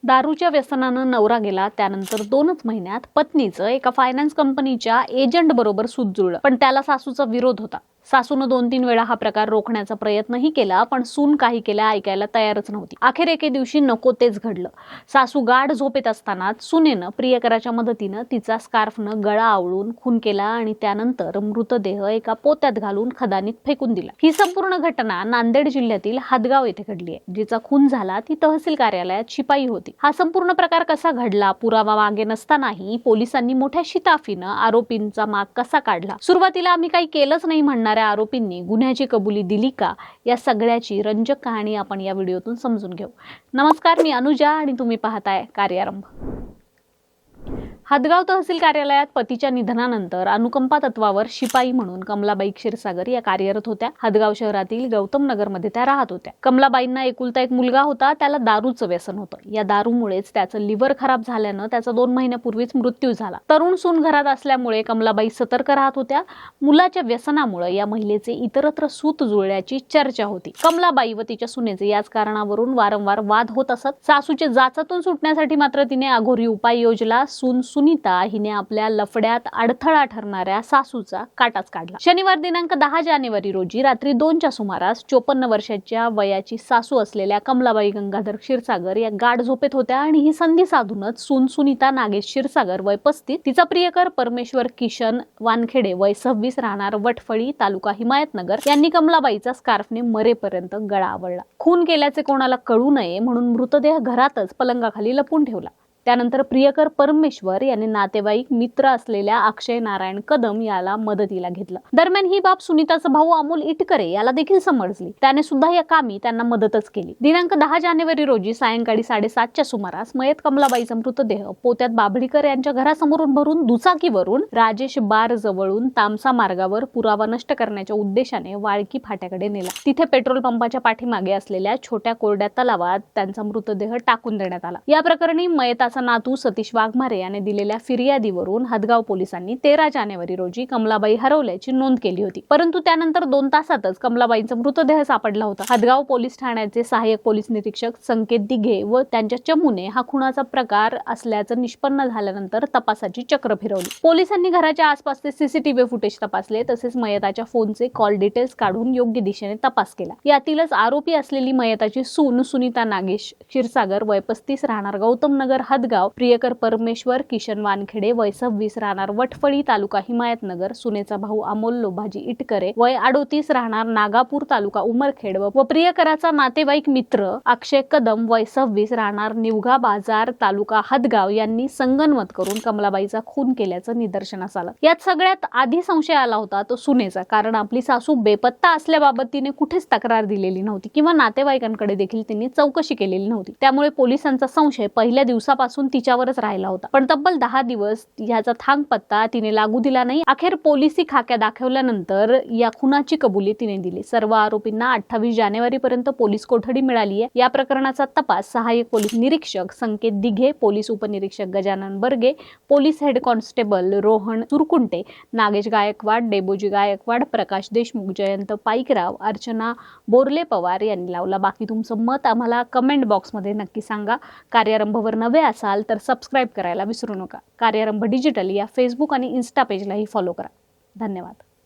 दारूच्या व्यसनानं नवरा गेला त्यानंतर 2च महिन्यात पत्नीचं एका फायनान्स कंपनीच्या एजंट बरोबर सूत जुळलं, पण त्याला सासूचा विरोध होता. सासूनं 2-3 वेळा हा प्रकार रोखण्याचा प्रयत्नही केला, पण सून काही केलं ऐकायला तयारच नव्हती. अखेर एके दिवशी नको तेच घडलं. सासू गाढ झोपेत असतानाच सुनेनं प्रियकराच्या मदतीनं तिचा स्कार्फनं गळा आवळून खून केला आणि त्यानंतर मृतदेह एका पोत्यात घालून खदानीत फेकून दिला. ही संपूर्ण घटना नांदेड जिल्ह्यातील हदगाव येथे घडली आहे. जिचा खून झाला ती तहसील कार्यालयात शिपाई होती. हा संपूर्ण प्रकार कसा घडला, पुरावा मागे नसतानाही पोलिसांनी मोठ्या शिताफीनं आरोपींचा माग कसा काढला, सुरुवातीला आम्ही काही केलंच नाही म्हणणाऱ्या आरोपींनी गुन्ह्याची कबुली दिली का, या सगळ्याची रंजक कहाणी आपण या व्हिडिओतून समजून घेऊ. नमस्कार, मी अनुजा आणि तुम्ही पाहताय कार्यारंभ. हदगाव तहसील कार्यालयात पतीच्या निधनानंतर अनुकंपा तत्वावर शिपाई म्हणून कमलाबाई क्षीरसागर या कार्यरत होत्या. हदगाव शहरातील गौतम नगर मध्ये त्या राहत होत्या. कमलाबाईंना एकुलता एक मुलगा होता. त्याला दारूचं व्यसन होतं. या दारूमुळेच त्याचं लिव्हर खराब झाल्यानं त्याचा 2 महिन्यापूर्वीच मृत्यू झाला. तरुण सून घरात असल्यामुळे कमलाबाई सतर्क राहत होत्या. मुलाच्या व्यसनामुळे या महिलेचे इतरत्र सूत जुळल्याची चर्चा होती. कमलाबाई व तिच्या सुनेचे याच कारणावरून वारंवार वाद होत असत. सासूचे जाचातून सुटण्यासाठी मात्र तिने अघोरी उपाय योजला. सून सुनीता हिने आपल्या लफड्यात अडथळा ठरणाऱ्या सासूचा काटाच काढला. शनिवार दिनांक 10 जानेवारी रोजी रात्री 2च्या सुमारास 54 वर्षाच्या वयाची सासू असलेल्या कमलाबाई गंगाधर क्षीरसागर या गाढ झोपेत होत्या आणि ही संधी साधूनच सून सुनीता नागेश क्षीरसागर वय 35, तिचा प्रियकर परमेश्वर किशन वानखेडे वय 26 राहणार वटफळी तालुका हिमायतनगर यांनी कमलाबाईचा स्कार्फने मरेपर्यंत गळा आवळला. खून केल्याचे कोणाला कळू नये म्हणून मृतदेह घरातच पलंगाखाली लपून ठेवला. त्यानंतर प्रियकर परमेश्वर याने नातेवाईक मित्र असलेल्या अक्षय नारायण कदम याला मदतीला घेतलं. दरम्यान ही बाब सुनीताचा भाऊ अमोल इटकरे याला देखील समजली. त्याने सुद्धा या कामी त्यांना मदतच केली. दिनांक 10 जानेवारी रोजी सायंकाळी 7:30च्या सुमारास मयत कमलाबाईचा मृतदेह पोत्यात बाभळीकर यांच्या घरासमोरून भरून दुचाकीवरून राजेश बार जवळून तामसा मार्गावर पुरावा नष्ट करण्याच्या उद्देशाने वाळकी फाट्याकडे नेला. तिथे पेट्रोल पंपाच्या पाठीमागे असलेल्या छोट्या कोरड्या तलावात त्यांचा मृतदेह टाकून देण्यात आला. या प्रकरणी मयत नातू सतीश वाघमारे याने दिलेल्या फिर्यादीवरून हदगाव पोलिसांनी 13 जानेवारी रोजी कमलाबाई हरवल्याची नोंद केली होती. परंतु त्यानंतर 2 तासातच कमलाबाईंचा मृतदेह सापडला होता. हदगाव पोलीस ठाण्याचे सहाय्यक पोलीस निरीक्षक संकेत दिघे व त्यांच्या चमूने हा खुनाचा प्रकार असल्याचं निष्पन्न झाल्यानंतर तपासाची चक्र फिरवली. पोलिसांनी घराच्या आसपासचे सीसीटीव्ही फुटेज तपासले, तसेच मयताच्या फोनचे कॉल डिटेल्स काढून योग्य दिशेने तपास केला. यातीलच आरोपी असलेली मयताची सून सुनीता नागेश क्षीरसागर वय 35 राहणार गौतम नगर हदगाव, प्रियकर परमेश्वर किशन वानखेडे वय 26 राहणार वटफळी तालुका हिमायतनगर, सुनेचा भाऊ अमोल लोभाजी इटकरे वय 38 राहणार नागापूर तालुका उमरखेड व प्रियकराचा नातेवाईक मित्र अक्षय कदम वय 26 राहणार निवघा बाजार तालुका हदगाव यांनी संगनमत करून कमलाबाईचा खून केल्याचं निदर्शनास आलं. यात सगळ्यात आधी संशय आला होता तो सुनेचा, कारण आपली सासू बेपत्ता असल्याबाबत तिने कुठेच तक्रार दिलेली नव्हती किंवा नातेवाईकांकडे देखील तिने चौकशी केलेली नव्हती. त्यामुळे पोलिसांचा संशय पहिल्या दिवसापासून तिच्यावरच राहिला होता. पण तब्बल 10 दिवस ह्याचा थांग पत्ता तिने लागू दिला नाही. अखेर पोलिसी खाक्या दाखवल्यानंतर या खुनाची कबुली तिने दिली. सर्व आरोपींना 28 जानेवारी पर्यंत पोलीस कोठडी मिळाली आहे. या प्रकरणाचा तपास सहाय्यक पोलीस निरीक्षक संकेत दिघे, पोलीस उपनिरीक्षक Gajanan Barge, police head constable Rohan Surkunte, Nagesh Gaikwad, Deboji Gaikwad, Prakash Deshmukh, Jayant Paikrao, Archana Borle Pawar यांनी लावला. बाकी तुमचं मत आम्हाला कमेंट बॉक्समध्ये नक्की सांगा. कार्यारंभवर नवे असाल तर सबस्क्राईब करायला विसरू नका. कार्यारंभ डिजिटल या फेसबुक आणि इन्स्टा पेजलाही फॉलो करा. धन्यवाद.